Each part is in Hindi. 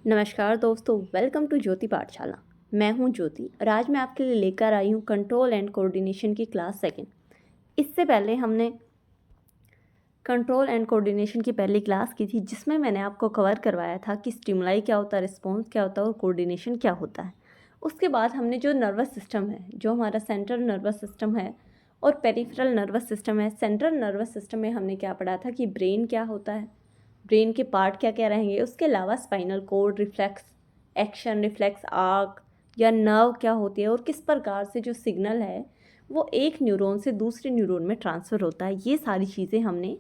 नमस्कार दोस्तों, वेलकम टू ज्योति पाठशाला। मैं हूं ज्योति और आज मैं आपके लिए लेकर आई हूं कंट्रोल एंड कोऑर्डिनेशन की क्लास सेकंड। इससे पहले हमने कंट्रोल एंड कोऑर्डिनेशन की पहली क्लास की थी, जिसमें मैंने आपको कवर करवाया था कि स्टिमुलाई क्या होता है, रिस्पॉन्स क्या होता है और कोऑर्डिनेशन क्या होता है। उसके बाद हमने जो नर्वस सिस्टम है, जो हमारा सेंट्रल नर्वस सिस्टम है और पेरिफेरल नर्वस सिस्टम है। सेंट्रल नर्वस सिस्टम में हमने क्या पढ़ा था कि ब्रेन क्या होता है, ब्रेन के पार्ट क्या क्या रहेंगे, उसके अलावा spinal cord, reflex action, reflex arc या नर्व क्या होती है और किस प्रकार से जो सिग्नल है वो एक न्यूरॉन से दूसरे न्यूरॉन में ट्रांसफ़र होता है। ये सारी चीज़ें हमने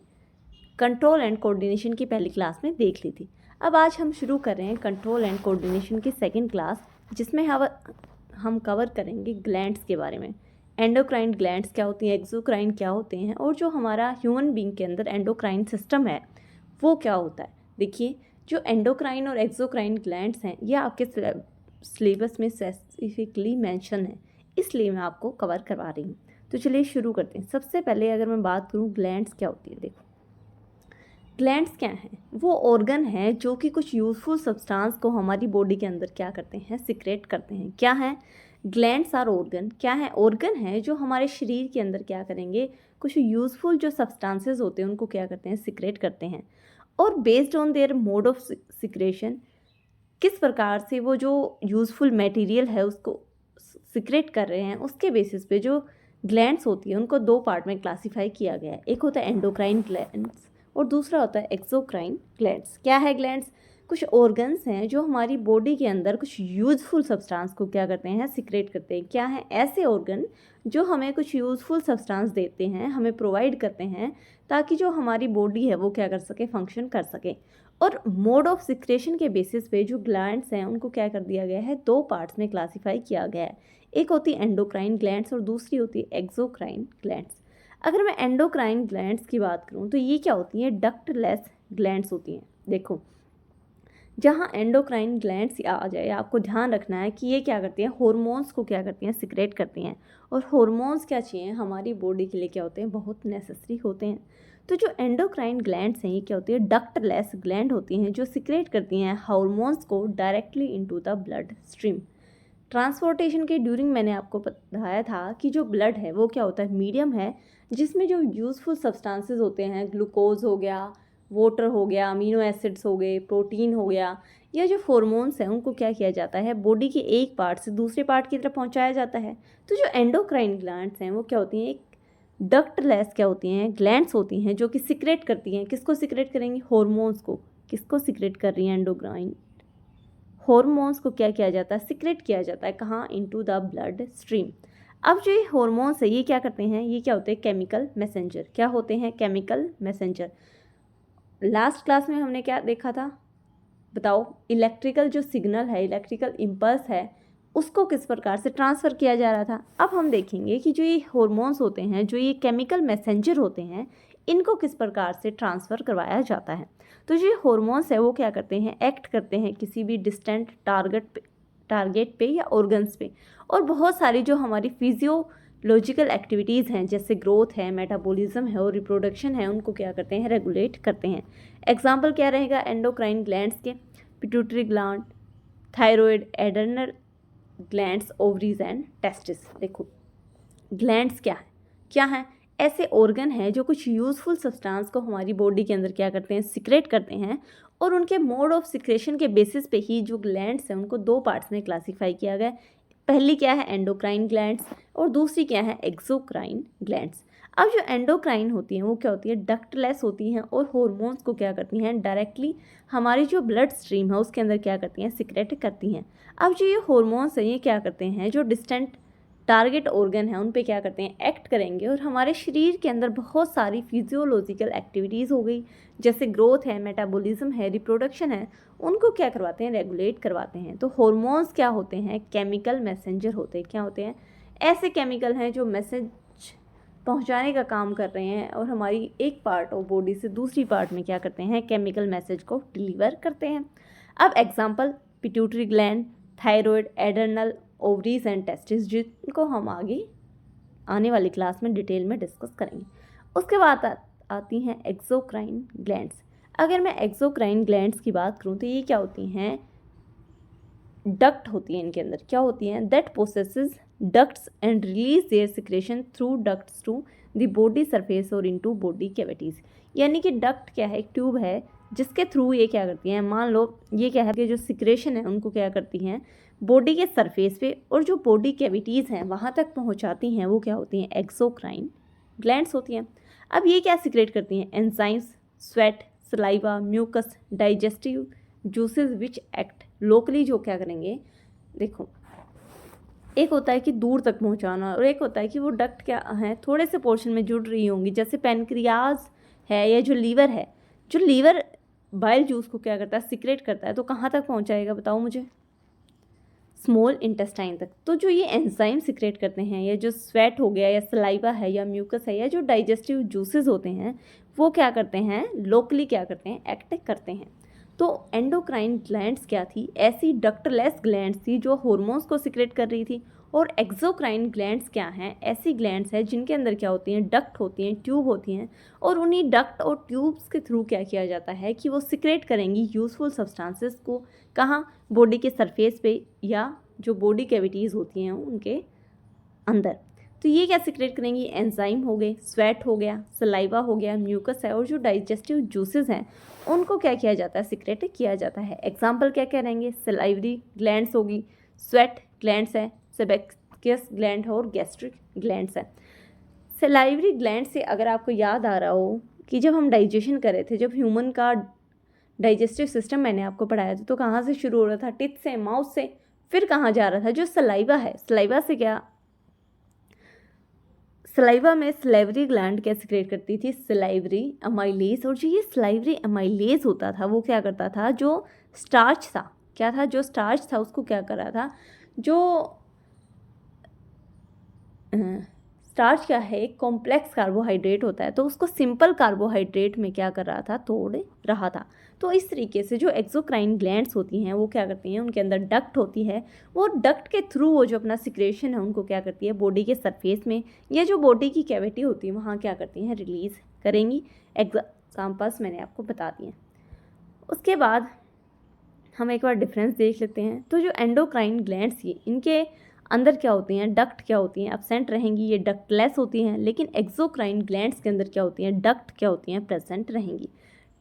कंट्रोल एंड कोऑर्डिनेशन की पहली क्लास में देख ली थी। अब आज हम शुरू कर रहे हैं कंट्रोल एंड कोऑर्डिनेशन की सेकंड क्लास, जिसमें हम कवर करेंगे ग्लैंड्स के बारे में। एंडोक्राइन ग्लैंड्स क्या होती हैं, एक्सोक्राइन क्या होते हैं और जो हमारा ह्यूमन बींग के अंदर एंडोक्राइन सिस्टम है वो क्या होता है। देखिए, जो एंडोक्राइन और एक्सोक्राइन ग्लैंड्स हैं ये आपके सिलेबस में स्पेसिफिकली मेंशन है, इसलिए मैं आपको कवर करवा रही हूँ। तो चलिए शुरू करते हैं। सबसे पहले अगर मैं बात करूँ ग्लैंड्स क्या होती है, देखो ग्लैंड्स क्या हैं, वो ऑर्गन है जो कि कुछ यूज़फुल सब्सटेंस को हमारी बॉडी के अंदर क्या करते हैं, सिक्रेट करते हैं। क्या है, ग्लैंड्स आर ऑर्गन। क्या है, ऑर्गन है जो हमारे शरीर के अंदर क्या करेंगे, कुछ यूज़फुल जो सब्सटेंसेस होते हैं उनको क्या करते हैं, सिक्रेट करते हैं। और based on their mode of secretion, किस प्रकार से वो जो यूज़फुल मटेरियल है उसको सिक्रेट कर रहे हैं, उसके बेसिस पे जो ग्लैंड्स होती है उनको दो पार्ट में क्लासिफाई किया गया है। एक होता है एंडोक्राइन ग्लैंड्स और दूसरा होता है एक्सोक्राइन ग्लैंड्स। क्या है ग्लैंड्स, कुछ ऑर्गन्स हैं जो हमारी बॉडी के अंदर कुछ यूज़फुल सब्सटेंस को क्या करते हैं, सिक्रेट करते हैं। क्या है, ऐसे ऑर्गन जो हमें कुछ यूज़फुल सब्सटेंस देते हैं, हमें प्रोवाइड करते हैं ताकि जो हमारी बॉडी है वो क्या कर सके, फंक्शन कर सके। और मोड ऑफ सिक्रेशन के बेसिस पे जो ग्लैंड्स हैं उनको क्या कर दिया गया है, दो पार्ट्स में क्लासिफाई किया गया है। एक होती है एंडोक्राइन ग्लैंड्स और दूसरी होती है एक्सोक्राइन ग्लैंड्स। अगर मैं एंडोक्राइन ग्लैंड्स की बात करूं तो ये क्या होती हैं, डक्टलेस ग्लैंड्स होती हैं। देखो, जहाँ एंडोक्राइन ग्लैंड्स आ जाए, आपको ध्यान रखना है कि ये क्या करती हैं, हार्मोन्स को क्या करती हैं, सिक्रेट करती हैं। और हार्मोन्स क्या चाहिए, हमारी बॉडी के लिए क्या होते हैं, बहुत नेसेसरी होते हैं। तो जो एंडोक्राइन ग्लैंड्स हैं ये क्या होती है, डक्टलेस ग्लैंड होती हैं जो सिक्रेट करती हैं हार्मोन्स को directly into the blood stream. Transportation के ड्यूरिंग मैंने आपको बताया था कि जो ब्लड है वो क्या होता है, मीडियम है जिसमें जो यूज़फुल सब्सटेंसेस होते हैं, ग्लूकोज हो गया, वाटर हो गया, अमीनो एसिड्स हो गए, प्रोटीन हो गया, या जो हार्मोन्स हैं उनको क्या किया जाता है, बॉडी के एक पार्ट से दूसरे पार्ट की तरफ पहुंचाया जाता है। तो जो एंडोक्राइन ग्लैंड्स हैं वो क्या होती हैं, एक डक्टलेस क्या होती हैं, ग्लैंड्स होती हैं जो कि सिक्रेट करती हैं। किसको सिक्रेट करेंगी, हार्मोन्स को। किसको सिक्रेट कर रही हैं, एंडोक्राइन हॉर्मोन्स को क्या किया जाता है, सिक्रेट किया जाता है। कहाँ, इनटू द ब्लड स्ट्रीम। अब जो ये हॉर्मोन्स है ये क्या करते हैं, ये क्या होते हैं, केमिकल मैसेंजर। क्या होते हैं, केमिकल मैसेंजर। लास्ट क्लास में हमने क्या देखा था, बताओ, इलेक्ट्रिकल जो सिग्नल है, इलेक्ट्रिकल इम्पल्स है, उसको किस प्रकार से ट्रांसफ़र किया जा रहा था। अब हम देखेंगे कि जो ये हॉर्मोन्स होते हैं, जो ये केमिकल मैसेंजर होते हैं, इनको किस प्रकार से ट्रांसफ़र करवाया जाता है। तो जो हॉर्मोन्स है वो क्या करते हैं, एक्ट करते हैं किसी भी डिस्टेंट टारगेट पे या ऑर्गन्स पे। और बहुत सारी जो हमारी फिजियोलॉजिकल एक्टिविटीज़ हैं, जैसे ग्रोथ है, मेटाबॉलिज्म है और रिप्रोडक्शन है, उनको क्या करते हैं, रेगुलेट करते हैं। एग्जाम्पल क्या रहेगा एंडोक्राइन ग्लैंड्स के, pituitary gland, thyroid, adrenal glands, ovaries and testis. देखो, ग्लैंड्स क्या है, ऐसे ऑर्गन हैं जो कुछ यूज़फुल सब्सटेंस को हमारी बॉडी के अंदर क्या करते हैं, सिक्रेट करते हैं। और उनके मोड ऑफ सिक्रेशन के बेसिस पे ही जो ग्लैंड्स हैं उनको दो पार्ट्स में क्लासिफाई किया गया। पहली क्या है, एंडोक्राइन ग्लैंड्स और दूसरी क्या है, एक्सोक्राइन ग्लैंड्स। अब जो एंडोक्राइन होती हैं वो क्या होती है, डक्टलेस होती हैं और हॉर्मोन्स को क्या करती हैं, डायरेक्टली हमारी जो ब्लड स्ट्रीम है उसके अंदर क्या करती हैं, सिक्रेट करती हैं। अब जो ये हॉर्मोन्स हैं ये क्या करते हैं, जो डिस्टेंट टारगेट ऑर्गन है उन पे क्या करते हैं, एक्ट करेंगे। और हमारे शरीर के अंदर बहुत सारी फिजियोलॉजिकल एक्टिविटीज़ हो गई, जैसे ग्रोथ है, मेटाबॉलिज्म है, रिप्रोडक्शन है, उनको क्या करवाते हैं, रेगुलेट करवाते हैं। तो हॉर्मोन्स क्या होते हैं, केमिकल मैसेंजर होते हैं। क्या होते हैं, ऐसे केमिकल हैं जो मैसेज पहुंचाने का काम कर रहे हैं और हमारी एक पार्ट ऑफ बॉडी से दूसरी पार्ट में क्या करते हैं, केमिकल मैसेज को डिलीवर करते हैं। अब example, pituitary gland, thyroid, adrenal, ovaries and testis, जिनको हम आगे आने वाली क्लास में डिटेल में डिस्कस करेंगे। उसके बाद आती हैं एक्सोक्राइन ग्लैंड्स। अगर मैं एक्सोक्राइन ग्लैंड्स की बात करूं तो ये क्या होती हैं, डक्ट होती है इनके अंदर, क्या होती हैं, that possesses ducts and release their secretion through ducts to the body surface और इनटू बॉडी कैविटीज़। यानी कि डक्ट क्या है, एक ट्यूब है जिसके थ्रू ये क्या करती हैं, मान लो ये क्या है कि जो सिक्रेशन है उनको क्या करती हैं बॉडी के सरफेस पे और जो बॉडी कैविटीज़ हैं वहाँ तक पहुँचाती हैं, वो क्या होती हैं, एक्सोक्राइन ग्लैंड्स होती हैं। अब ये क्या सिक्रेट करती हैं, enzymes, sweat, saliva, mucus, digestive juices which act locally, जो क्या करेंगे, देखो एक होता है कि दूर तक पहुंचाना और एक होता है कि वो डक्ट क्या है थोड़े से पोर्शन में जुड़ रही होंगी, जैसे पेनक्रियाज है या जो लीवर है, जो लीवर बाइल जूस को क्या करता है, सिक्रेट करता है, तो कहाँ तक पहुंचाएगा बताओ मुझे, स्मॉल इंटेस्टाइन तक। तो जो ये एंजाइम सिक्रेट करते हैं या जो स्वेट हो गया या सलाइवा है या म्यूकस है या जो डाइजेस्टिव जूसेस होते हैं वो क्या करते हैं, लोकली क्या करते हैं, एक्ट करते हैं। तो एंडोक्राइन ग्लैंड्स क्या थी, ऐसी डक्टलेस ग्लैंड्स थी जो हार्मोन्स को सिक्रेट कर रही थी। और एक्सोक्राइन ग्लैंड्स क्या हैं, ऐसी ग्लैंड्स हैं जिनके अंदर क्या होती हैं, डक्ट होती हैं, ट्यूब होती हैं, और उन्हीं डक्ट और ट्यूब्स के थ्रू क्या किया जाता है कि वो सिक्रेट करेंगी यूज़फुल सब्सटेंसेस को, कहाँ, बॉडी के सरफेस पे या जो बॉडी कैविटीज़ होती हैं उनके अंदर। तो ये क्या सिक्रेट करेंगी, एंजाइम हो गए, स्वेट हो गया, सलाइवा हो गया, म्यूकस है, और जो डाइजेस्टिव जूसेस हैं उनको क्या किया जाता है, सिक्रेट किया जाता है। एग्जाम्पल क्या क्या रहेंगे, सलाइवरी ग्लैंड्स होगी, स्वेट ग्लैंड्स है, सेबेकियस ग्लैंड है और गैस्ट्रिक ग्लैंड्स है। सलाइवरी ग्लैंड से अगर आपको याद आ रहा हो कि जब हम डाइजेशन कर रहे थे, जब ह्यूमन का डाइजेस्टिव सिस्टम मैंने आपको पढ़ाया था, तो कहाँ से शुरू हो रहा था, टिथ से, माउथ से, फिर कहाँ जा रहा था, जो सलाइवा है, सलाइवा से क्या, सलाइवा में सलाइवरी ग्लैंड क्या सिक्रेट करती थी, सलाइवरी अमाइलेज। और जो ये सलाइवरी अमाइलेज होता था वो क्या करता था, जो स्टार्च था, क्या था, जो स्टार्च था उसको क्या कर रहा था, जो स्टार्च क्या है, एक कॉम्प्लेक्स कार्बोहाइड्रेट होता है, तो उसको सिंपल कार्बोहाइड्रेट में क्या कर रहा था, तोड़ रहा था। तो इस तरीके से जो एक्सोक्राइन ग्लैंड्स होती हैं वो क्या करती हैं, उनके अंदर डक्ट होती है, वो डक्ट के थ्रू वो जो अपना सिक्रेशन है उनको क्या करती है, बॉडी के सरफेस में या जो बॉडी की कैविटी होती है वहाँ क्या करती हैं, रिलीज़ करेंगी। एग्जाम्पल्स मैंने आपको बता दिए। उसके बाद हम एक बार डिफरेंस देख लेते हैं। तो जो एंडोक्राइन ग्लैंड्स ये इनके अंदर क्या होती हैं, डक्ट क्या होती हैं, एब्सेंट रहेंगी, ये डक्टलेस होती हैं। लेकिन एक्सोक्राइन ग्लैंड्स के अंदर क्या होती हैं, डक्ट क्या होती हैं, प्रेजेंट रहेंगी।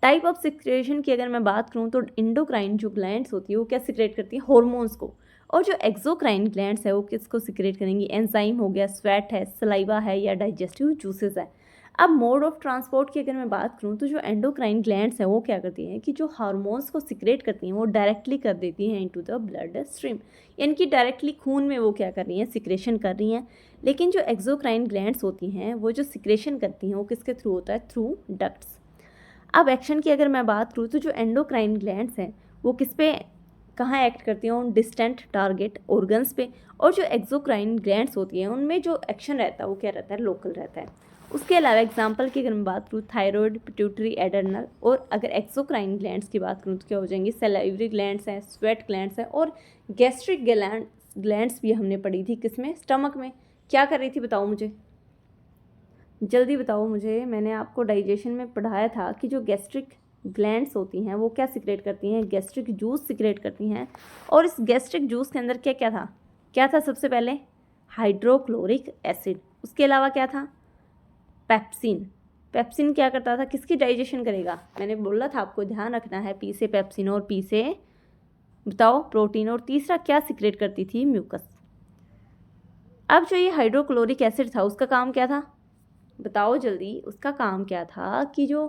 टाइप ऑफ सिक्रेशन की अगर मैं बात करूँ तो एंडोक्राइन जो ग्लैंड्स होती है वो क्या सिक्रेट करती है, हार्मोन्स को, और जो एक्सोक्राइन ग्लैंड्स है वो किसको सिक्रेट करेंगी, एंजाइम हो गया, स्वेट है, सलाइवा है या डाइजेस्टिव जूसेस है। अब मोड ऑफ ट्रांसपोर्ट की अगर मैं बात करूँ तो जो एंडोक्राइन ग्लैंड्स हैं वो क्या करती हैं कि जो हार्मोन्स को सिक्रेट करती हैं वो डायरेक्टली कर देती हैं इनटू द ब्लड स्ट्रीम, यानी कि डायरेक्टली खून में वो क्या कर रही हैं, सिक्रेशन कर रही हैं। लेकिन जो एक्सोक्राइन ग्लैंड्स होती हैं वो जो सिक्रेशन करती हैं वो किसके थ्रू होता है, थ्रू डक्ट्स। अब एक्शन की अगर मैं बात करूँ तो जो एंडोक्राइन ग्लैंड्स हैं वो किस पे, कहाँ एक्ट करती हैं, उन डिस्टेंट टारगेट ऑर्गन्स पे, और जो एक्सोक्राइन ग्लैंड्स होती हैं उनमें जो एक्शन रहता है वो क्या रहता है, लोकल रहता है। उसके अलावा एग्जांपल की अगर मैं बात करूँ, थायराइड, पिट्यूटरी, एडर्नल, और अगर एक्सोक्राइन ग्लैंड्स की बात करूँ तो क्या हो जाएंगी, सलाइवरी ग्लैंड्स हैं, स्वेट ग्लैंड्स हैं, और गैस्ट्रिक ग्लैंड्स भी हमने पढ़ी थी, किसमें, स्टमक में। क्या कर रही थी बताओ मुझे, जल्दी बताओ मुझे। मैंने आपको डाइजेशन में पढ़ाया था कि जो गैस्ट्रिक ग्लैंड्स होती हैं वो क्या सिक्रेट करती हैं, गैस्ट्रिक जूस सिक्रेट करती हैं। और इस गैस्ट्रिक जूस के अंदर क्या क्या था, क्या था, सबसे पहले हाइड्रोक्लोरिक एसिड, उसके अलावा क्या था, पेप्सिन। पेप्सिन क्या करता था, किसकी डाइजेशन करेगा, मैंने बोला था आपको ध्यान रखना है, पी से पेप्सिन और पी से बताओ प्रोटीन, और तीसरा क्या सिक्रेट करती थी, म्यूकस। अब जो ये हाइड्रोक्लोरिक एसिड था उसका काम क्या था, बताओ जल्दी, उसका काम क्या था कि जो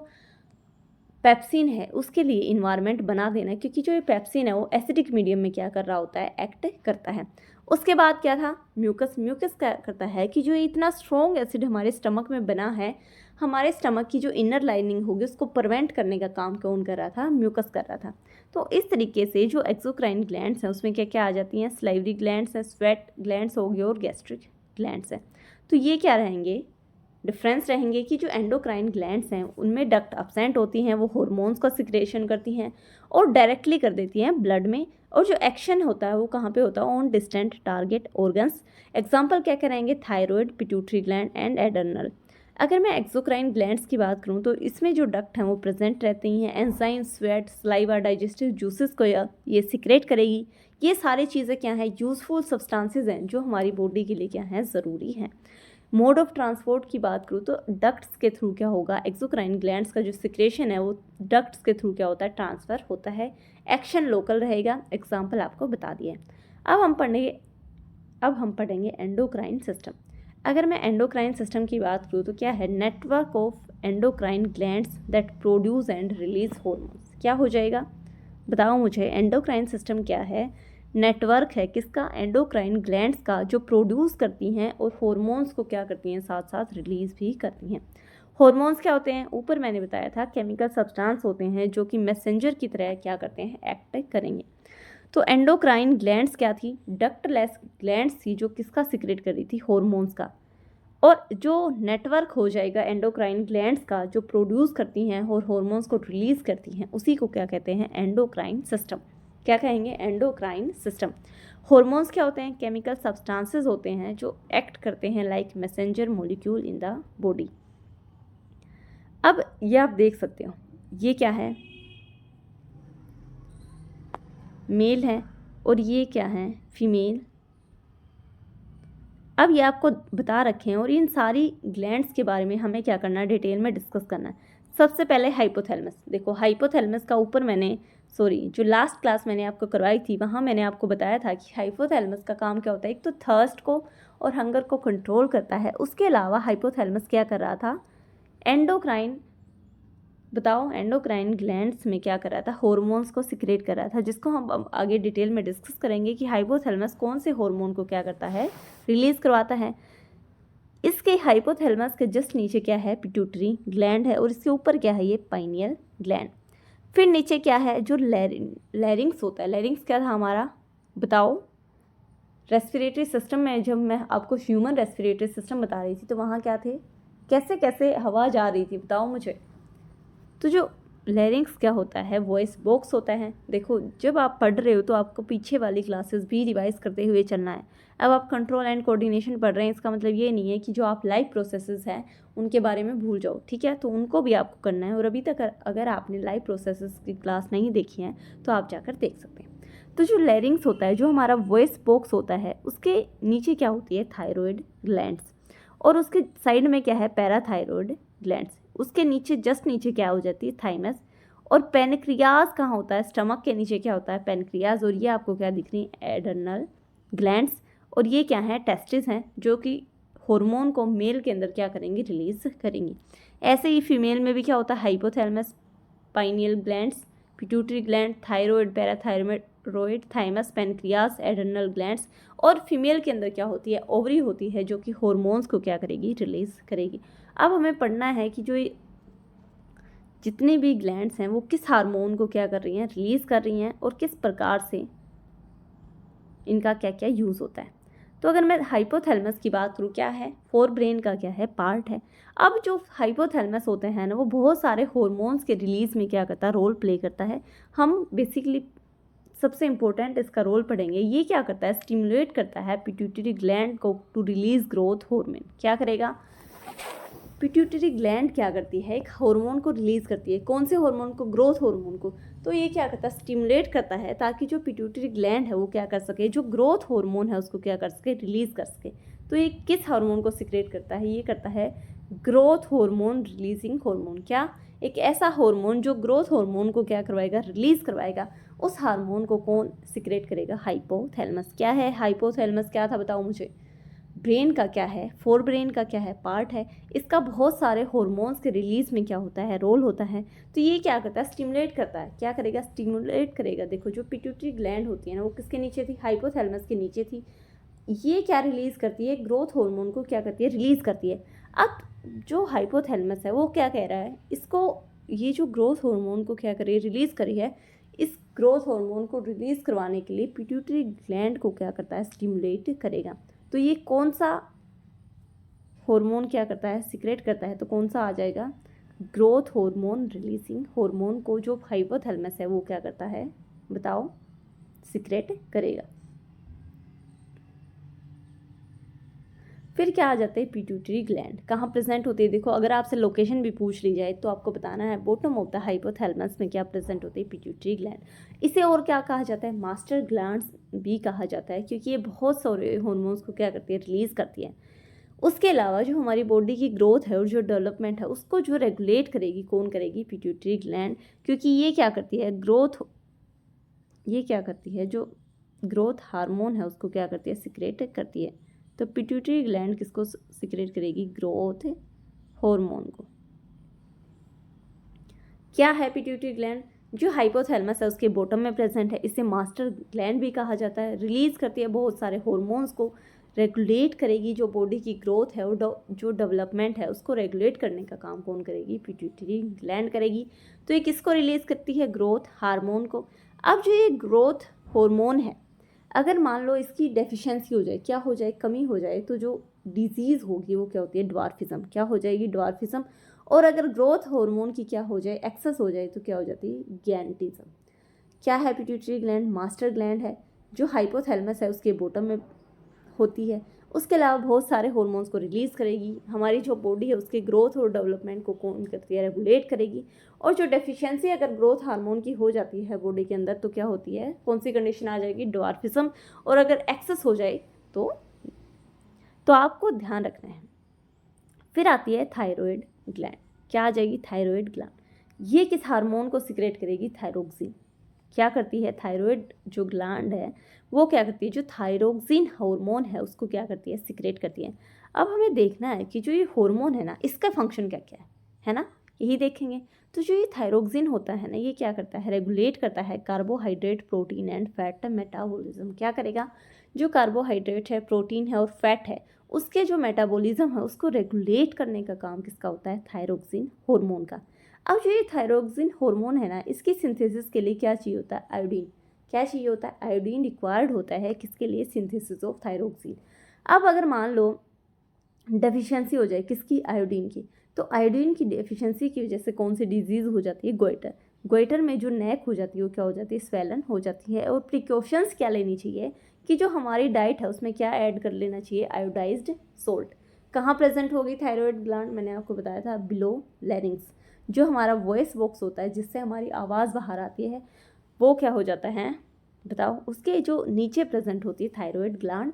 पेप्सिन है उसके लिए इन्वायरमेंट बना देना, क्योंकि जो ये पेप्सिन है वो एसिडिक मीडियम में क्या कर रहा होता है, एक्ट करता है। उसके बाद क्या था, म्यूकस। म्यूकस क्या करता है कि जो इतना स्ट्रॉन्ग एसिड हमारे स्टमक में बना है, हमारे स्टमक की जो इनर लाइनिंग होगी उसको प्रिवेंट करने का काम कौन कर रहा था, म्यूकस कर रहा था। तो इस तरीके से जो एक्सोक्राइन ग्लैंड्स हैं उसमें क्या क्या आ जाती हैं, सलाइवरी ग्लैंड्स हैं, स्वेट ग्लैंड्स होगी और गैस्ट्रिक ग्लैंड्स हैं। तो ये क्या रहेंगे, डिफरेंस रहेंगे कि जो एंडोक्राइन ग्लैंड्स हैं उनमें डक्ट एब्सेंट होती हैं, वो हार्मोन्स का सिक्रेशन करती हैं और डायरेक्टली कर देती हैं ब्लड में, और जो एक्शन होता है वो कहाँ पे होता है, on distant target organs. Example क्या करेंगे, thyroid, pituitary gland and adrenal. अगर मैं एक्सोक्राइन ग्लैंड्स की बात करूं तो इसमें जो डक्ट हैं वो प्रेजेंट रहती हैं। Enzyme, sweat, saliva, digestive juices को ये सिक्रेट करेगी। ये सारी चीज़ें क्या हैं, यूज़फुल सब्सटेंसेस हैं जो हमारी बॉडी के लिए क्या हैं, ज़रूरी हैं। मोड ऑफ ट्रांसपोर्ट की बात करूँ तो डक्ट्स के थ्रू क्या होगा, एक्सोक्राइन ग्लैंड्स का जो सिक्रेशन है वो डक्ट्स के थ्रू क्या होता है, ट्रांसफ़र होता है। एक्शन लोकल रहेगा, एग्जाम्पल आपको बता दिया है। अब हम पढ़ेंगे एंडोक्राइन सिस्टम। अगर मैं एंडोक्राइन सिस्टम की बात करूँ तो क्या है, network of endocrine glands that produce and release hormones. क्या हो जाएगा, बताओ मुझे। एंडोक्राइन सिस्टम क्या है, नेटवर्क है किसका, एंडोक्राइन ग्लैंड्स का, जो प्रोड्यूस करती हैं और हॉर्मोन्स को क्या करती हैं, साथ साथ रिलीज भी करती हैं। हॉर्मोन्स क्या होते हैं, ऊपर मैंने बताया था, केमिकल सब्सटेंस होते हैं जो कि मैसेंजर की तरह क्या करते हैं, एक्ट करेंगे। तो एंडोक्राइन ग्लैंड्स क्या थी, डक्टलेस ग्लैंड्स थी जो किसका सिक्रेट कर रही थी, हॉर्मोन्स का। और जो नेटवर्क हो जाएगा एंडोक्राइन ग्लैंड्स का जो प्रोड्यूस करती हैं और हॉर्मोन्स को रिलीज करती हैं, उसी को क्या कहते हैं, एंडोक्राइन सिस्टम। क्या कहेंगे, एंडोक्राइन सिस्टम। हॉर्मोन्स क्या होते हैं, केमिकल सब्सटेंसेस होते हैं जो एक्ट करते हैं like messenger molecule in the body. अब ये आप देख सकते हो, ये क्या है, मेल है और ये क्या है, फीमेल। अब ये आपको बता रखे हैं और इन सारी ग्लैंड्स के बारे में हमें क्या करना है, डिटेल में डिस्कस करना है। सबसे पहले हाइपोथैलेमस। देखो हाइपोथैलेमस का ऊपर जो लास्ट क्लास मैंने आपको करवाई थी वहाँ मैंने आपको बताया था कि हाइपोथैलेमस का काम क्या होता है, एक तो थर्स्ट को और हंगर को कंट्रोल करता है। उसके अलावा हाइपोथैलेमस क्या कर रहा था, एंडोक्राइन ग्लैंड्स में क्या कर रहा था, हॉर्मोन्स को सिक्रेट कर रहा था, जिसको हम अब आगे डिटेल में डिस्कस करेंगे कि हाइपोथैलेमस कौन से हार्मोन को क्या करता है, रिलीज करवाता है। इसके हाइपोथैलेमस के जस्ट नीचे क्या है, पिट्यूटरी ग्लैंड है और इसके ऊपर क्या है, ये पाइनियल ग्लैंड। फिर नीचे क्या है, जो लैरिंग्स होता है। लैरिंग्स क्या था हमारा, बताओ। रेस्पिरेटरी सिस्टम में जब मैं आपको ह्यूमन रेस्पिरेटरी सिस्टम बता रही थी तो वहाँ क्या थे, कैसे कैसे हवा जा रही थी, बताओ मुझे। तो जो लैरिंग्स क्या होता है, वॉइस बॉक्स होता है। देखो जब आप पढ़ रहे हो तो आपको पीछे वाली क्लासेस भी रिवाइज करते हुए चलना है। अब आप कंट्रोल एंड कोऑर्डिनेशन पढ़ रहे हैं, इसका मतलब ये नहीं है कि जो आप लाइव प्रोसेसेस हैं उनके बारे में भूल जाओ, ठीक है। तो उनको भी आपको करना है और अभी तक अगर आपने लाइव प्रोसेसेस की क्लास नहीं देखी है तो आप जाकर देख सकते हैं। तो जो लैरिंग्स होता है, जो हमारा वॉइस बॉक्स होता है, उसके नीचे क्या होती है, थायरॉयड ग्लैंड्स, और उसके साइड में क्या है, पैराथायरॉयड ग्लैंड्स। उसके नीचे जस्ट नीचे क्या हो जाती है, थाइमस। और पेनक्रियाज कहाँ होता है, स्टमक के नीचे क्या होता है, पेनक्रियाज। और ये आपको क्या दिख रही है, एडर्नल ग्लैंड्स। और ये क्या है, टेस्टिस हैं जो कि हार्मोन को मेल के अंदर क्या करेंगी, रिलीज करेंगी। ऐसे ही फीमेल में भी क्या होता है, hypothalamus, pineal glands, pituitary gland, thyroid, parathyroid, thymus, pancreas, adrenal glands. और फीमेल के अंदर क्या होती है, ओवरी होती है जो कि हॉर्मोन्स को क्या करेगी, रिलीज करेगी। अब हमें पढ़ना है कि जो जितने भी ग्लैंड्स हैं वो किस हार्मोन को क्या कर रही हैं, रिलीज कर रही हैं, और किस प्रकार से इनका क्या क्या यूज़ होता है। तो अगर मैं हाइपोथैलेमस की बात करूँ, क्या है, फोर ब्रेन का क्या है, पार्ट है। अब जो हाइपोथैलेमस होते हैं ना, वो बहुत सारे हॉर्मोन्स के रिलीज में क्या करता है, रोल प्ले करता है। हम बेसिकली सबसे इम्पोर्टेंट इसका रोल पढ़ेंगे। ये क्या करता है, स्टिमुलेट करता है पिट्यूटरी ग्लैंड को टू रिलीज ग्रोथ हार्मोन। क्या करेगा, पिट्यूटरी ग्लैंड क्या करती है, एक हार्मोन को रिलीज करती है। कौन से हार्मोन को, ग्रोथ हार्मोन को। तो ये क्या करता है, स्टिमुलेट करता है ताकि जो पिट्यूटरी ग्लैंड है वो क्या कर सके, जो ग्रोथ हार्मोन है उसको क्या कर सके, रिलीज कर सके। तो ये किस हार्मोन को सिक्रेट करता है, ये करता है ग्रोथ हार्मोन रिलीजिंग हार्मोन। क्या, एक ऐसा हार्मोन जो ग्रोथ हार्मोन को क्या करवाएगा, रिलीज करवाएगा। उस हार्मोन को कौन सिक्रेट करेगा, हाइपोथैलेमस। क्या है, हाइपोथैलेमस क्या था, बताओ मुझे। ब्रेन का क्या है, फोर ब्रेन का क्या है, पार्ट है। इसका बहुत सारे हॉर्मोन्स के रिलीज में क्या होता है, रोल होता है। तो ये क्या करता है, स्टिमुलेट करता है। क्या करेगा, स्टिमुलेट करेगा। देखो जो पिट्यूटरी ग्लैंड होती है ना, वो किसके नीचे थी, हाइपोथैलेमस के नीचे थी। ये क्या रिलीज करती है, ग्रोथ हार्मोन को क्या करती है, रिलीज करती है। अब जो हाइपोथैलेमस है वो क्या कह रहा है, इसको, ये जो ग्रोथ हार्मोन को क्या करी, रिलीज करी है, इस ग्रोथ हार्मोन को रिलीज करवाने के लिए पिट्यूटरी ग्लैंड को क्या करता है, स्टिमुलेट करेगा। तो ये कौन सा हार्मोन क्या करता है, सिक्रेट करता है, तो कौन सा आ जाएगा, ग्रोथ हार्मोन रिलीजिंग हार्मोन को जो हाइपोथैलेमस है वो क्या करता है, बताओ, सिक्रेट करेगा। फिर क्या आ जाते हैं पिट्यूटरी ग्लैंड, कहाँ प्रेजेंट होती है। देखो अगर आपसे लोकेशन भी पूछ ली जाए तो आपको बताना है बॉटम ऑफ द हाइपोथैलेमस में क्या प्रेजेंट होती है, पिट्यूटरी ग्लैंड। इसे और क्या कहा जाता है, मास्टर ग्लैंड्स भी कहा जाता है, क्योंकि ये बहुत सारे हार्मोन्स को क्या करती है, रिलीज करती है। उसके अलावा जो हमारी बॉडी की ग्रोथ है और जो डेवलपमेंट है उसको जो रेगुलेट करेगी कौन करेगी, पिट्यूटरी ग्लैंड, क्योंकि ये क्या करती है, ये क्या करती है, जो ग्रोथ हार्मोन है उसको क्या करती है, सिक्रेट करती है। तो पिट्यूटरी ग्लैंड किसको सिक्रेट करेगी, ग्रोथ हार्मोन को। क्या है पिट्यूटरी ग्लैंड, जो हाइपोथैलेमस है उसके बॉटम में प्रेजेंट है, इसे मास्टर ग्लैंड भी कहा जाता है। रिलीज करती है बहुत सारे हार्मोन्स को, रेगुलेट करेगी, जो बॉडी की ग्रोथ है और जो डेवलपमेंट है उसको रेगुलेट करने का काम कौन करेगी, पिट्यूटरी ग्लैंड करेगी। तो ये किसको रिलीज करती है, ग्रोथ हार्मोन को। अब जो ये ग्रोथ हार्मोन है, अगर मान लो इसकी डेफिशिएंसी हो जाए, क्या हो जाए, कमी हो जाए, तो जो डिजीज़ होगी वो क्या होती है, ड्वार्फिज्म, क्या हो जाएगी, ड्वार्फिज्म। और अगर ग्रोथ हार्मोन की क्या हो जाए, एक्सेस हो जाए, तो क्या हो जाती है, गैनिटिज्म। क्या है पिट्यूटरी ग्लैंड, मास्टर ग्लैंड है, जो हाइपोथैलेमस है उसके बॉटम में होती है। उसके अलावा बहुत सारे हार्मोन्स को रिलीज़ करेगी, हमारी जो बॉडी है उसके ग्रोथ और डेवलपमेंट को कौन करती है, रेगुलेट करेगी। और जो डेफिशिएंसी अगर ग्रोथ हार्मोन की हो जाती है बॉडी के अंदर, तो क्या होती है, कौन सी कंडीशन आ जाएगी, ड्वार्फिज्म। और अगर एक्सेस हो जाए तो आपको ध्यान रखना है। फिर आती है थायराइड ग्लैंड, क्या आ जाएगी, थायराइड ग्लैंड। ये किस हार्मोन को सिक्रेट करेगी, थायरोक्सिन। क्या करती है, थायराइड जो ग्लैंड है वो क्या करती है, जो थायरोक्सिन हार्मोन है उसको क्या करती है, सिक्रेट करती है। अब हमें देखना है कि जो ये हार्मोन है ना, इसका फंक्शन क्या क्या है ना, यही देखेंगे। तो जो ये थायरोक्सिन होता है ना, ये क्या करता है, रेगुलेट करता है carbohydrate, protein and fat metabolism. क्या करेगा, जो कार्बोहाइड्रेट है, प्रोटीन है और फैट है, उसके जो मेटाबॉलिज्म है उसको रेगुलेट करने का काम किसका होता है, थायरोक्सिन हार्मोन का। अब जो ये थायरोक्सिन हार्मोन है ना, इसकी सिंथेसिस के लिए क्या चाहिए होता है, आयोडीन। क्या चाहिए होता है, आयोडीन रिक्वायर्ड होता है किसके लिए, सिंथेसिस ऑफ थायरोक्सिन। अब अगर मान लो डेफिशिएंसी हो जाए किसकी, आयोडीन की, तो आयोडीन की डेफिशिएंसी की वजह से कौन सी डिजीज़ हो जाती है, गोइटर। गोइटर में जो नेक हो जाती है वो क्या हो जाती है, स्वेलन हो जाती है। और प्रिकॉशंस क्या लेनी चाहिए कि जो हमारी डाइट है उसमें क्या ऐड कर लेना चाहिए, आयोडाइज्ड सोल्ट। कहाँ प्रेजेंट होगी थायराइड ग्लैंड, मैंने आपको बताया था बिलो लैरिंग्स। जो हमारा वॉइस बॉक्स होता है जिससे हमारी आवाज़ बाहर आती है, वो क्या हो जाता है, बताओ, उसके जो नीचे प्रेजेंट होती है थायराइड ग्लैंड।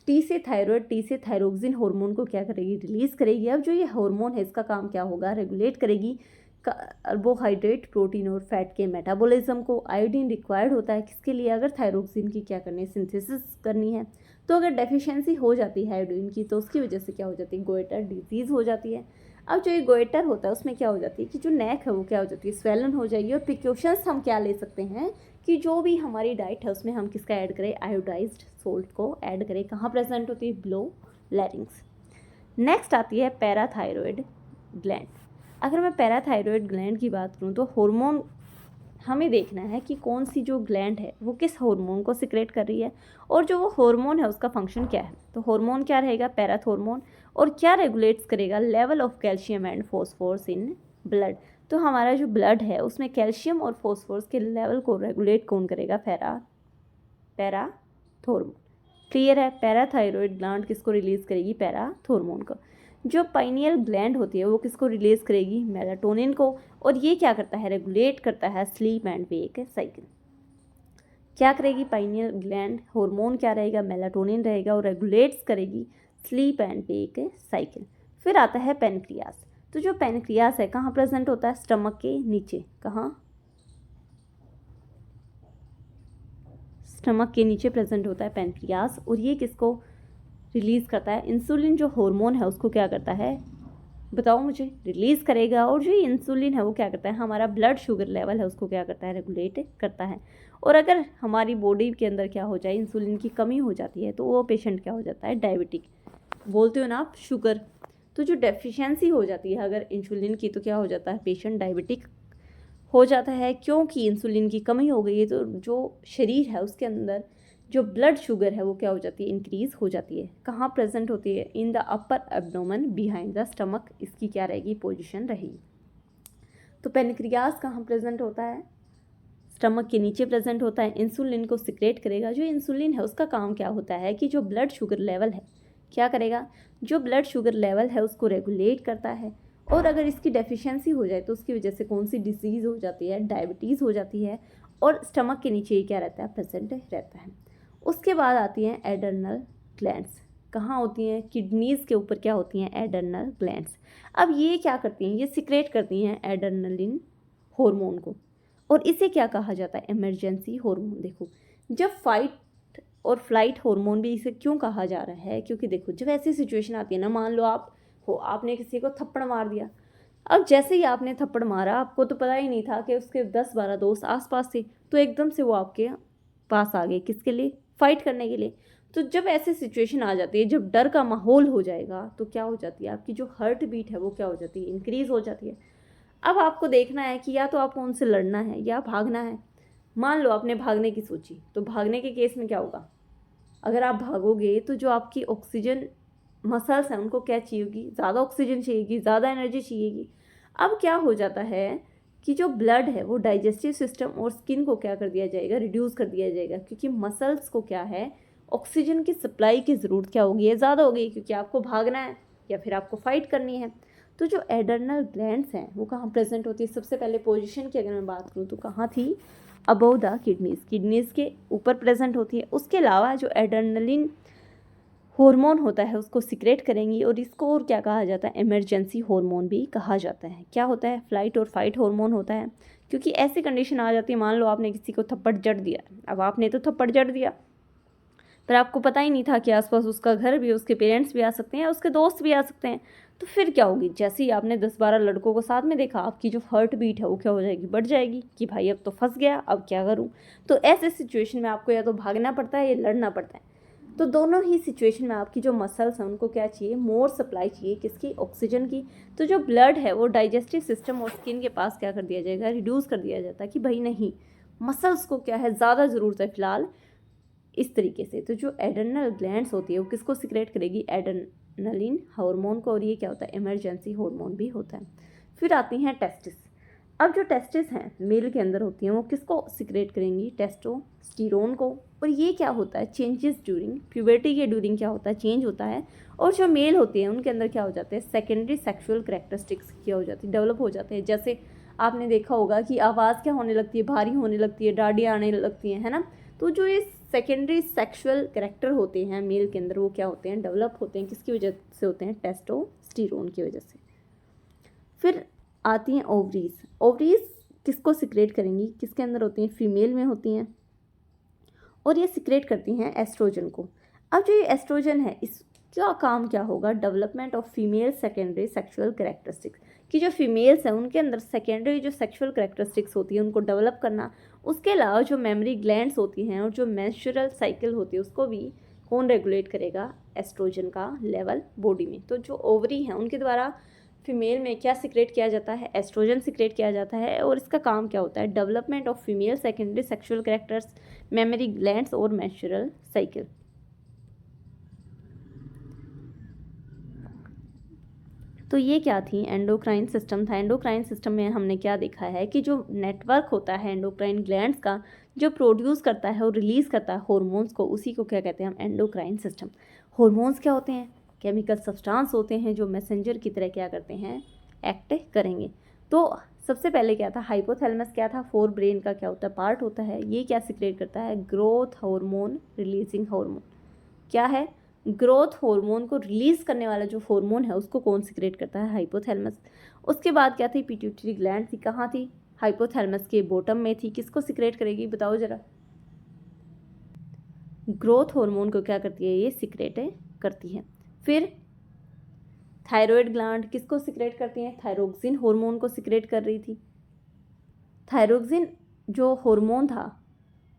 टी से थायराइड, टी से थायरोक्सिन हार्मोन को क्या करेगी, रिलीज करेगी। अब जो ये हार्मोन है इसका काम क्या होगा, रेगुलेट करेगी कार्बोहाइड्रेट, प्रोटीन और फैट के मेटाबॉलिज्म को। आयोडीन रिक्वायर्ड होता है किसके लिए, अगर थायरोक्सिन की क्या करनी है, सिंथेसिस करनी है। तो अगर डेफिशिएंसी हो जाती है आयोडीन की, तो उसकी वजह से क्या हो जाती है, गोइटर डिजीज़ हो जाती है। अब जो ये गोइटर होता है उसमें क्या हो जाती है कि जो नेक है वो क्या हो जाती है, स्वेलन हो जाएगी। और प्रिकॉशंस हम क्या ले सकते हैं कि जो भी हमारी डाइट है उसमें हम किसका ऐड करें, आयोडाइज्ड सोल्ट को ऐड करें। कहाँ प्रेजेंट होती है, बिलो लैरिंग्स। नेक्स्ट आती है पैराथायरॉयड ग्लैंड। अगर मैं पैराथायरॉयड ग्लैंड की बात करूँ तो हार्मोन हमें देखना है कि कौन सी जो ग्लैंड है वो किस हार्मोन को सिक्रेट कर रही है, और जो वो हार्मोन है उसका फंक्शन क्या है। तो हार्मोन क्या रहेगा, पैराथॉर्मोन। और क्या रेगुलेट्स करेगा, level of calcium and phosphorus in blood. तो हमारा जो ब्लड है उसमें कैल्शियम और फॉस्फोरस के लेवल को रेगुलेट कौन करेगा, पैराथॉर्मोन। क्लियर है, पैराथायरॉयड ग्लैंड किसको रिलीज करेगी, पैराथॉर्मोन को। जो पाइनियल ग्लैंड होती है वो किसको रिलीज करेगी, मेलाटोनिन को। और ये क्या करता है, रेगुलेट करता है स्लीप एंड वेक साइकिल। क्या करेगी पाइनियल ग्लैंड, हार्मोन क्या रहेगा, मेलाटोनिन रहेगा, और रेगुलेट्स करेगी स्लीप एंड वेक साइकिल। फिर आता है पेनक्रियास। तो जो पेनक्रियास है कहाँ प्रेजेंट होता है, स्टमक के नीचे। कहाँ, स्टमक के नीचे प्रेजेंट होता है पेनक्रियास। और ये किसको रिलीज़ करता है, इंसुलिन जो हार्मोन है उसको क्या करता है, बताओ मुझे, रिलीज़ करेगा। और जो इंसुलिन है वो क्या करता है, हमारा ब्लड शुगर लेवल है उसको क्या करता है, रेगुलेट करता है। और अगर हमारी बॉडी के अंदर क्या हो जाए, इंसुलिन की कमी हो जाती है, तो वो पेशेंट क्या हो जाता है, डायबिटिक। बोलते हो ना आप, शुगर। तो जो डेफिशिएंसी हो जाती है अगर इंसुलिन की, तो क्या हो जाता है, पेशेंट डायबिटिक हो जाता है, क्योंकि इंसुलिन की कमी हो गई है। तो जो शरीर है उसके अंदर जो ब्लड शुगर है वो क्या हो जाती है, इंक्रीज़ हो जाती है। कहाँ प्रेजेंट होती है, in the upper abdomen behind the stomach, इसकी क्या रहेगी, पोजीशन रहेगी। तो पेनक्रियास कहाँ प्रेजेंट होता है, स्टमक के नीचे प्रेजेंट होता है। इंसुलिन को सिक्रेट करेगा। जो इंसुलिन है उसका काम क्या होता है कि जो ब्लड शुगर लेवल है क्या करेगा, जो ब्लड शुगर लेवल है उसको रेगुलेट करता है। और अगर इसकी डेफिशिएंसी हो जाए तो उसकी वजह से कौन सी डिजीज़ हो जाती है, डायबिटीज़ हो जाती है, और स्टमक के नीचे ये क्या रहता है, प्रेजेंट रहता है। उसके बाद आती हैं एडर्नल ग्लैंड्स। कहाँ होती हैं, किडनीज़ के ऊपर क्या होती हैं, एडर्नल ग्लैंड्स। अब ये क्या करती हैं, ये सिक्रेट करती हैं एडर्नलिन हार्मोन को, और इसे क्या कहा जाता है, इमरजेंसी हार्मोन। देखो, जब फाइट और फ्लाइट हार्मोन भी इसे क्यों कहा जा रहा है, क्योंकि देखो जब ऐसी सिचुएशन आती है ना, मान लो आप हो, आपने किसी को थप्पड़ मार दिया। अब जैसे ही आपने थप्पड़ मारा, आपको तो पता ही नहीं था कि उसके 10-12 दोस्त आसपास थे, तो एकदम से वो आपके पास आ गए, किसके लिए, फाइट करने के लिए। तो जब ऐसी सिचुएशन आ जाती है, जब डर का माहौल हो जाएगा, तो क्या हो जाती है, आपकी जो हार्ट बीट है वो क्या हो जाती है, इंक्रीज़ हो जाती है। अब आपको देखना है कि या तो आपको उनसे लड़ना है या भागना है। मान लो आपने भागने की सोची, तो भागने के केस में क्या होगा, अगर आप भागोगे तो जो आपकी ऑक्सीजन मसल्स हैं उनको क्या चाहिएगी, ज़्यादा ऑक्सीजन चाहिएगी, ज़्यादा एनर्जी चाहिएगी। अब क्या हो जाता है कि जो ब्लड है वो डाइजेस्टिव सिस्टम और स्किन को क्या कर दिया जाएगा, रिड्यूस कर दिया जाएगा, क्योंकि मसल्स को क्या है, ऑक्सीजन की सप्लाई की ज़रूरत क्या होगी, ज़्यादा होगी, क्योंकि आपको भागना है या फिर आपको फाइट करनी है। तो जो एडर्नल ग्लैंड्स हैं वो कहाँ प्रेजेंट होती है, सबसे पहले पोजीशन की अगर मैं बात करूँ तो कहाँ थी, अबव द किडनीज़ के ऊपर प्रेजेंट होती है। उसके अलावा जो एडर्नलिन हार्मोन होता है उसको सिक्रेट करेंगी, और इसको और क्या कहा जाता है, इमरजेंसी हार्मोन भी कहा जाता है। क्या होता है, फ्लाइट और फाइट हार्मोन होता है, क्योंकि ऐसी कंडीशन आ जाती है, मान लो आपने किसी को थप्पड़ जड़ दिया। अब आपने तो थप्पड़ जड़ दिया, पर आपको पता ही नहीं था कि आसपास उसका घर भी, उसके पेरेंट्स भी आ सकते हैं, उसके दोस्त भी आ सकते हैं। तो फिर क्या होगी, जैसे ही आपने 10-12 लड़कों को साथ में देखा, आपकी जो हार्ट बीट है वो क्या हो जाएगी, बढ़ जाएगी, कि भाई अब तो फंस गया, अब क्या करूं। तो ऐसे सिचुएशन में आपको या तो भागना पड़ता है या लड़ना पड़ता है। तो दोनों ही सिचुएशन में आपकी जो मसल्स हैं उनको क्या चाहिए, मोर सप्लाई चाहिए, किसकी, ऑक्सीजन की। तो जो ब्लड है वो डाइजेस्टिव सिस्टम और स्किन के पास क्या कर दिया जाएगा, रिड्यूस कर दिया जाता है, कि भाई नहीं, मसल्स को क्या है, ज़्यादा ज़रूरत है फिलहाल, इस तरीके से। तो जो एडर्नल ग्लैंड्स होती है वो किसको सिक्रेट करेगी, एडर्नलिन हार्मोन को, और ये क्या होता है, इमरजेंसी हार्मोन भी होता है। फिर आती हैं टेस्टिस। अब जो टेस्टिस हैं मेल के अंदर होती हैं वो किसको सिक्रेट करेंगी, टेस्टोस्टेरोन को। और ये क्या होता है, चेंजेस ड्यूरिंग प्यूबर्टी के ड्यूरिंग क्या होता है, चेंज होता है। और जो मेल होती है उनके अंदर क्या हो जाते हैं, सेकेंडरी सेक्सुअल कैरेक्टरिस्टिक्स क्या हो जाती है, डेवलप हो जाते हैं। जैसे आपने देखा होगा कि आवाज़ क्या होने लगती है, भारी होने लगती है, डाढ़ियाँ आने लगती हैं, है ना। तो जो ये सेकेंडरी सेक्सुअल कैरेक्टर होते हैं मेल के अंदर, वो क्या होते हैं, डेवलप होते हैं, किसकी वजह से होते हैं, टेस्टोस्टेरोन की वजह से। फिर आती हैं ओवरीज। ओवरीज किसको सिक्रेट करेंगी, किसके अंदर होती हैं, फीमेल में होती हैं, और ये सिक्रेट करती हैं एस्ट्रोजन को। अब जो ये एस्ट्रोजन है इसका काम क्या होगा, development of female secondary sexual characteristics, कि जो फीमेल्स हैं उनके अंदर सेकेंडरी जो सेक्सुअल कैरेक्टरिस्टिक्स होती है उनको डेवलप करना। उसके अलावा जो मेमोरी ग्लैंड्स होती हैं और जो मेंस्ट्रुअल साइकिल होती है उसको भी कौन रेगुलेट करेगा, एस्ट्रोजन का लेवल बॉडी में। तो जो ओवरी हैं उनके द्वारा फीमेल में क्या सिक्रेट किया जाता है, एस्ट्रोजन सिक्रेट किया जाता है, और इसका काम क्या होता है, development of female secondary sexual characters, mammary glands और मेंस्ट्रुअल साइकिल। तो ये क्या थी, एंडोक्राइन सिस्टम था। एंडोक्राइन सिस्टम में हमने क्या देखा है कि जो नेटवर्क होता है एंडोक्राइन ग्लैंड्स का, जो प्रोड्यूस करता है और रिलीज़ करता है हॉर्मोन्स को, उसी को क्या कहते हैं हम, एंडोक्राइन सिस्टम। हॉर्मोन्स क्या होते हैं, केमिकल सब्सटेंस होते हैं जो मैसेंजर की तरह क्या करते हैं, एक्ट करेंगे। तो सबसे पहले क्या था, हाइपोथैलेमस क्या था, फोर ब्रेन का क्या होता है, पार्ट होता है। ये क्या सिक्रेट करता है, ग्रोथ हार्मोन रिलीजिंग हार्मोन। क्या है, ग्रोथ हार्मोन को रिलीज़ करने वाला जो हार्मोन है उसको कौन सिक्रेट करता है, हाइपोथैलेमस। उसके बाद क्या थी, पिट्यूटरी ग्लैंड थी, कहाँ थी, हाइपोथैलेमस के बॉटम में थी। किसको सिक्रेट करेगी, बताओ जरा, ग्रोथ हार्मोन को क्या करती है, ये सिक्रेट करती है। फिर थायराइड ग्लैंड किसको सिक्रेट करती है, थायरोक्सिन हार्मोन को सिक्रेट कर रही थी। थायरोक्सिन जो हार्मोन था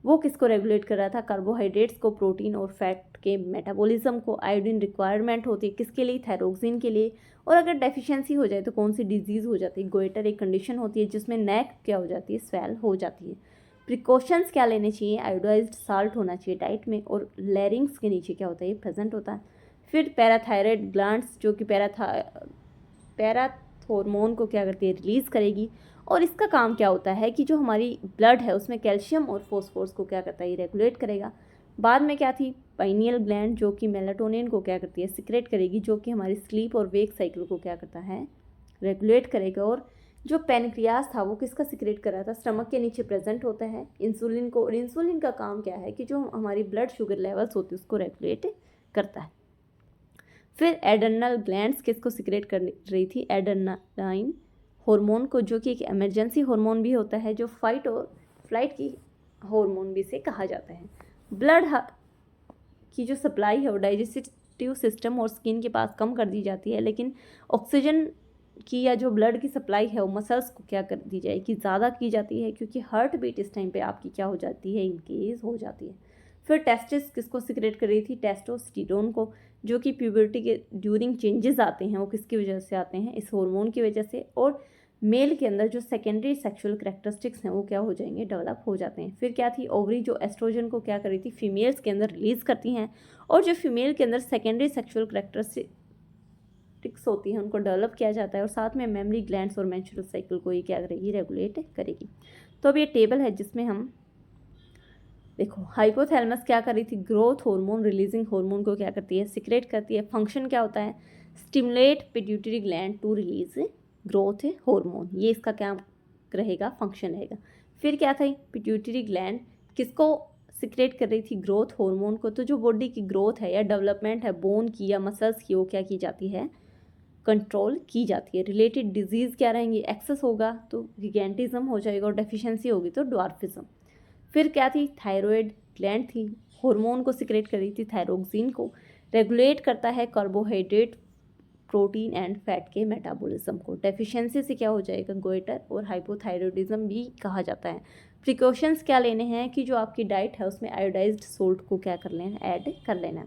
वो किसको रेगुलेट कर रहा था, कार्बोहाइड्रेट्स को, प्रोटीन और फैट के मेटाबॉलिज्म को। आयोडीन रिक्वायरमेंट होती है किसके लिए, थायरोक्सिन के लिए। और अगर डेफिशिएंसी हो जाए तो कौन सी डिजीज़ हो जाती है, गोइटर एक कंडीशन होती है जिसमें नेक क्या हो जाती है, स्वेल हो जाती है। प्रिकॉशंस क्या लेने चाहिए, आयोडाइज्ड साल्ट होना चाहिए डाइट में, और लैरिंग्स के नीचे क्या होता है, ये प्रेजेंट होता है। फिर पैराथायराइड ग्लैंड्स जो कि पैराथॉर्मोन को क्या करती है, रिलीज़ करेगी। और इसका काम क्या होता है कि जो हमारी ब्लड है उसमें कैल्शियम और फॉस्फोरस को क्या करता है, ये रेगुलेट करेगा। बाद में क्या थी, पाइनियल ग्लैंड जो कि मेलाटोनिन को क्या करती है, सिक्रेट करेगी, जो कि हमारी स्लीप और वेक साइकिल को क्या करता है, रेगुलेट करेगा। और जो पैनक्रियास था वो किसका सिक्रेट कर रहा था, स्टमक के नीचे प्रेजेंट होता है इंसुलिन को। और इंसुलिन का काम क्या है कि जो हमारी ब्लड शुगर लेवल्स होती है उसको रेगुलेट करता है। फिर एड्रेनल ग्लैंड्स किसको सिक्रेट कर रही थी, एड्रेनालाइन हार्मोन को, जो कि एक इमरजेंसी हार्मोन भी होता है, जो फाइट और फ्लाइट की हार्मोन भी से कहा जाता है। ब्लड की जो सप्लाई है वो डाइजेस्टिव सिस्टम और स्किन के पास कम कर दी जाती है, लेकिन ऑक्सीजन की या जो ब्लड की सप्लाई है वो मसल्स को क्या कर दी जाएगी, ज़्यादा की जाती है, क्योंकि हार्ट बीट इस टाइम पे आपकी क्या हो जाती है, इंक्रीज हो जाती है। फिर टेस्टिस किसको सिक्रेट कर रही थी, टेस्टोस्टेरोन को, जो कि प्यूबर्टी के ड्यूरिंग चेंजेस आते हैं वो किसकी वजह से आते हैं, इस हार्मोन की वजह से। और मेल के अंदर जो सेकेंडरी सेक्सुअल करैक्टरिस्टिक्स हैं वो क्या हो जाएंगे, डेवलप हो जाते हैं। फिर क्या थी, ओवरी जो एस्ट्रोजन को क्या कर रही थी, फीमेल्स के अंदर रिलीज करती हैं, और जो फीमेल के अंदर सेकेंडरी सेक्सुअल करैक्टरिस्टिक्स होती हैं उनको डेवलप किया जाता है। और साथ में मेमरी ग्लैंड्स और मेंस्ट्रुअल साइकिल को ये क्या करेगी, रेगुलेट करेगी। तो अब ये टेबल है जिसमें हम देखो, हाइपोथैलेमस क्या कर रही थी, ग्रोथ हार्मोन रिलीजिंग हार्मोन को क्या करती है, सिक्रेट करती है। फंक्शन क्या होता है, stimulate pituitary gland to release growth hormone, ये इसका क्या रहेगा, फंक्शन रहेगा। फिर क्या था, पिट्यूटरी ग्लैंड किसको सिक्रेट कर रही थी, ग्रोथ हार्मोन को। तो जो बॉडी की ग्रोथ है या डेवलपमेंट है बोन की या मसल्स की, वो क्या की जाती है, कंट्रोल की जाती है। रिलेटेड डिजीज़ क्या रहेंगी, एक्सेस होगा तो गिगेंटिज्म हो जाएगा, और डेफिशिएंसी होगी तो ड्वार्फिज्म। फिर क्या थी, थायराइड ग्लैंड थी, हार्मोन को सिक्रेट कर रही थी, थायरोक्सिन को, रेगुलेट करता है कार्बोहाइड्रेट, प्रोटीन एंड फैट के मेटाबॉलिज्म को। डेफिशिएंसी से क्या हो जाएगा, गोइटर और हाइपोथायरॉयडिज्म भी कहा जाता है। प्रिकॉशंस क्या लेने हैं कि जो आपकी डाइट है उसमें आयोडाइज्ड सोल्ट को क्या कर लेना, ऐड कर लेना है।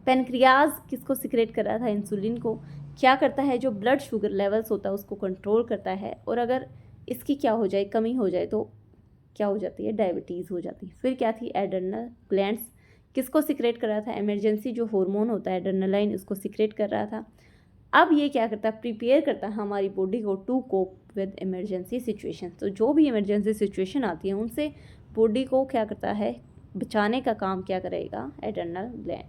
पेनक्रियाज किसको सिक्रेट कर रहा था, इंसुलिन को। क्या करता है, जो ब्लड शुगर लेवल्स होता है उसको कंट्रोल करता है, और अगर इसकी क्या हो जाए, कमी हो जाए तो क्या हो जाती है, डायबिटीज़ हो जाती है। फिर क्या थी, एड्रेनल ग्लैंड्स किसको सिक्रेट कर रहा था, इमरजेंसी जो हार्मोन होता है एड्रेनालाइन उसको सिक्रेट कर रहा था। अब ये क्या करता है, प्रिपेयर करता है हमारी बॉडी को to cope with emergency situation. तो जो भी इमरजेंसी सिचुएशन आती है उनसे बॉडी को क्या करता है, बचाने का काम क्या करेगा, एड्रेनल ग्लैंड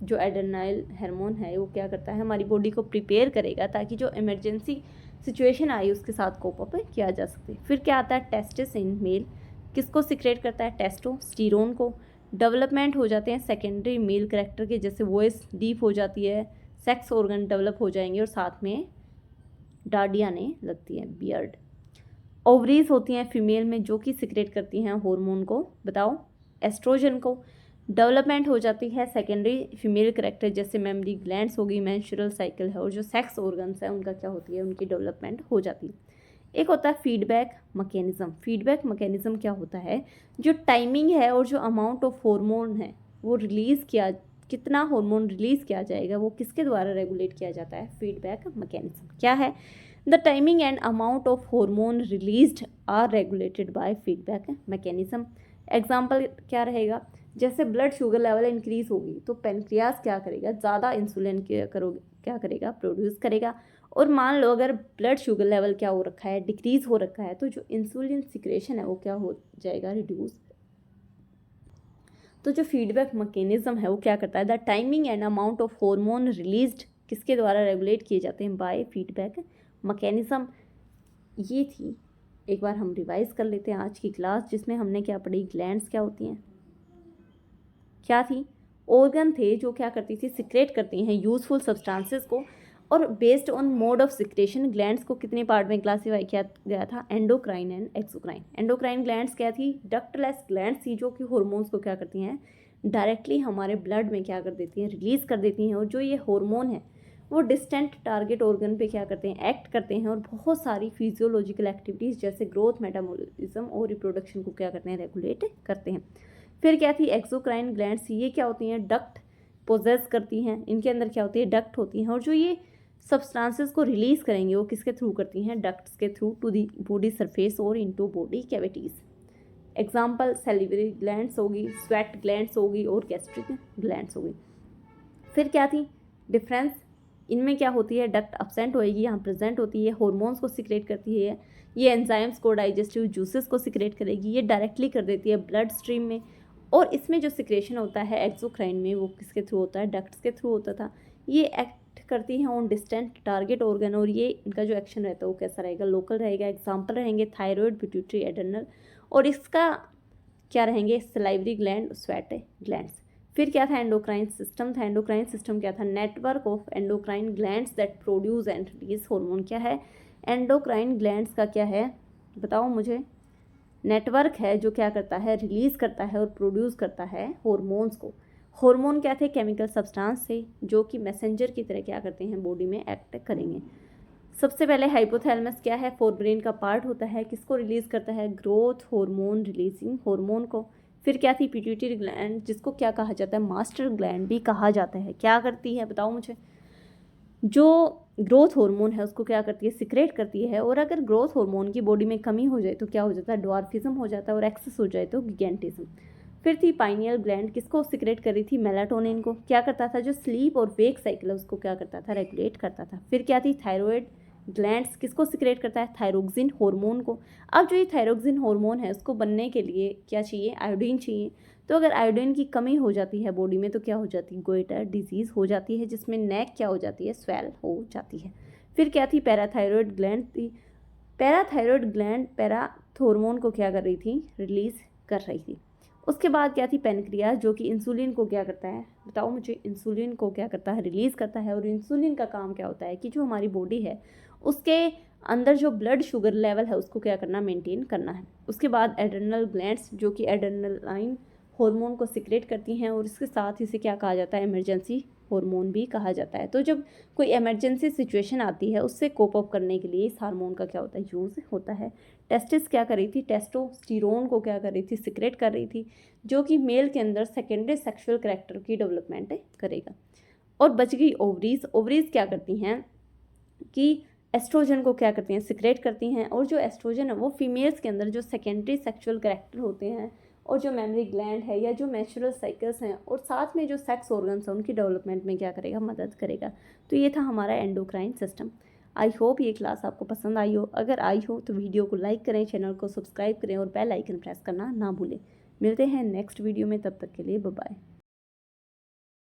जो एड्रेनाइल हार्मोन है वो क्या करता है, हमारी बॉडी को प्रिपेयर करेगा ताकि जो इमरजेंसी सिचुएशन आई उसके साथ कोप अप किया जा सके। फिर क्या आता है, टेस्टिस इन मेल किसको सिक्रेट करता है, टेस्टोस्टेरोन को। डेवलपमेंट हो जाते हैं सेकेंडरी मेल कैरेक्टर के, जैसे वॉइस डीप हो जाती है, सेक्स ऑर्गन डेवलप हो जाएंगे, और साथ में दाढ़ी आने लगती है, बियर्ड। ओवरीज होती हैं फीमेल में जो कि सिक्रेट करती हैं हार्मोन को, बताओ, एस्ट्रोजन को। डेवलपमेंट हो जाती है सेकेंडरी फीमेल कैरेक्टर, जैसे मेमरी ग्लैंड्स होगी, मेंस्ट्रुअल साइकिल है, और जो सेक्स ऑर्गन्स है उनका क्या होती है, उनकी डेवलपमेंट हो जाती है। एक होता है फीडबैक मैकेनिज्म। फीडबैक मैकेनिज्म क्या होता है, जो टाइमिंग है और जो अमाउंट ऑफ हार्मोन है वो रिलीज़ किया, कितना हार्मोन रिलीज़ किया जाएगा वो किसके द्वारा रेगुलेट किया जाता है, फीडबैक मैकेनिज्म। क्या है, the timing and amount of hormone released are regulated by feedback mechanism. Example क्या रहेगा, जैसे ब्लड शुगर लेवल इंक्रीज होगी तो पेनक्रियास क्या करेगा, ज़्यादा इंसुलिन क्या करेगा, प्रोड्यूस करेगा। और मान लो अगर ब्लड शुगर लेवल क्या हो रखा है, डिक्रीज हो रखा है, तो जो इंसुलिन सिक्रेशन है वो क्या हो जाएगा, रिड्यूस। तो जो फीडबैक मैकेनिज्म है वो क्या करता है, the timing and amount of hormone released किसके द्वारा रेगुलेट किए जाते हैं, बाय फीडबैक मैकेनिज्म। ये थी, एक बार हम रिवाइज कर लेते हैं आज की क्लास, जिसमें हमने क्या पढ़ी, ग्लैंड्स क्या होती हैं, क्या थी, ऑर्गन थे जो क्या करती थी, सिक्रेट करती हैं यूजफुल सब्सटेंसेस को। और based on mode of secretion glands को कितने पार्ट में क्लासीफाई किया गया था, endocrine and exocrine. Endocrine glands क्या थी, डक्टलेस ग्लैंड्स थी जो कि हार्मोन्स को क्या करती हैं, डायरेक्टली हमारे ब्लड में क्या कर देती हैं, रिलीज कर देती हैं। और जो ये हार्मोन है वो डिस्टेंट टारगेट ऑर्गन पे क्या करते हैं, एक्ट करते हैं, और बहुत सारी फिजियोलॉजिकल एक्टिविटीज़ जैसे ग्रोथ, मेटाबॉलिज्म और रिप्रोडक्शन को क्या करते हैं, रेगुलेट करते हैं। फिर क्या थी, एक्सोक्राइन ग्लैंड्स, ये क्या होती हैं, डक्ट पोजेस करती हैं, इनके अंदर क्या होती है, डक्ट होती हैं, और जो ये सब्सटेंसेस को रिलीज़ करेंगे वो किसके थ्रू करती हैं, डक्ट्स के through to the body surface और into body cavities. Example salivary glands होगी, स्वेट ग्लैंड्स होगी, और गैस्ट्रिक ग्लैंड्स होगी। फिर क्या थी डिफरेंस, इनमें क्या होती है, डक्ट अब्सेंट होएगी, यहाँ प्रेजेंट होती है, हॉर्मोन्स को सिक्रेट करती है, ये एंजाइम्स को, डाइजेस्टिव जूसेस को सिक्रेट करेगी, ये डायरेक्टली कर देती है ब्लड स्ट्रीम में, और इसमें जो सिक्रेशन होता है एक्सोक्राइन में वो किसके थ्रू होता है, डक्ट्स के थ्रू होता था। ये एक्ट करती हैं ऑन डिस्टेंट टारगेट ऑर्गन, और ये इनका जो एक्शन रहता है वो कैसा रहेगा, लोकल रहेगा। एग्जाम्पल रहेंगे थायराइड, पिट्यूटरी, एड्रेनल, और इसका क्या रहेंगे, सलाइवरी ग्लैंड, स्वेट ग्लैंड्स। फिर क्या था, एंडोक्राइन सिस्टम था। एंडोक्राइन सिस्टम क्या था, network of endocrine glands that produce and release hormone. क्या है, एंडोक्राइन ग्लैंड्स का क्या है, बताओ मुझे, नेटवर्क है जो क्या करता है, रिलीज करता है और प्रोड्यूस करता है हॉर्मोन्स को। हार्मोन क्या थे, केमिकल सब्सटेंस थे जो कि मैसेंजर की तरह क्या करते हैं, बॉडी में एक्ट करेंगे। सबसे पहले हाइपोथैलेमस क्या है, फोरब्रेन का पार्ट होता है, किसको रिलीज करता है, ग्रोथ हार्मोन रिलीजिंग हार्मोन को। फिर क्या थी, पिट्यूटरी ग्लैंड, जिसको क्या कहा जाता है, मास्टर ग्लैंड भी कहा जाता है। क्या करती है बताओ मुझे, जो ग्रोथ हार्मोन है उसको क्या करती है, सिक्रेट करती है। और अगर ग्रोथ हार्मोन की बॉडी में कमी हो जाए तो क्या हो जाता है, ड्वार्फिज्म हो जाता है, और एक्सेस हो जाए तो गिगेंटिज्म। फिर थी पाइनियल ग्लैंड, किसको सिक्रेट कर रही थी, मेलाटोनिन को। क्या करता था, जो स्लीप और वेक साइकिल है उसको क्या करता था, रेगुलेट करता था। फिर क्या थी, थायराइड ग्लैंड्स, किसको सिक्रेट करता है, थायरोक्सिन हार्मोन को। अब जो ये थायरोक्सिन हार्मोन है उसको बनने के लिए क्या चाहिए, आयोडीन चाहिए। तो अगर आयोडीन की कमी हो जाती है बॉडी में तो क्या हो जाती है, गोइटर डिजीज़ हो जाती है, जिसमें नेक क्या हो जाती है, स्वेल हो जाती है। फिर क्या थी, पैराथायरॉयड ग्लैंड थी। पैराथायरॉयड ग्लैंड पैराथॉर्मोन को क्या कर रही थी, रिलीज कर रही थी। उसके बाद क्या थी, पेनक्रियास, जो कि इंसुलिन को क्या करता है, बताओ मुझे, इंसुलिन को क्या करता है, रिलीज़ करता है। और इंसुलिन का काम क्या होता है कि जो हमारी बॉडी है उसके अंदर जो ब्लड शुगर लेवल है उसको क्या करना, मेंटेन करना है। उसके बाद एड्रेनल ग्लैंड्स, जो कि एड्रेनलाइन हार्मोन को सिक्रेट करती हैं, और इसके साथ ही से क्या कहा जाता है, इमरजेंसी हार्मोन भी कहा जाता है। तो जब कोई इमरजेंसी सिचुएशन आती है उससे कोप अप करने के लिए इस हार्मोन का क्या होता है, यूज़ होता है। टेस्टिस क्या कर रही थी, टेस्टोस्टेरोन को क्या कर रही थी, सिक्रेट कर रही थी, जो कि मेल के अंदर सेकेंडरी सेक्सुअल करैक्टर की डेवलपमेंट करेगा। और बच गई ओवरीज। ओवरीज क्या करती हैं कि एस्ट्रोजन को क्या करती हैं, सिक्रेट करती हैं। और जो एस्ट्रोजन है वो फीमेल्स के अंदर जो सेकेंडरी सेक्सुअल करैक्टर होते हैं और जो मेमोरी ग्लैंड है या जो नेचुरल साइकिल्स हैं और साथ में जो सेक्स ऑर्गन्स हैं उनकी डेवलपमेंट में क्या करेगा, मदद करेगा। तो ये था हमारा एंडोक्राइन सिस्टम। आई होप ये क्लास आपको पसंद आई हो। अगर आई हो तो वीडियो को लाइक करें, चैनल को सब्सक्राइब करें और बेल आइकन प्रेस करना ना भूलें। मिलते हैं नेक्स्ट वीडियो में, तब तक के लिए बाय बाय।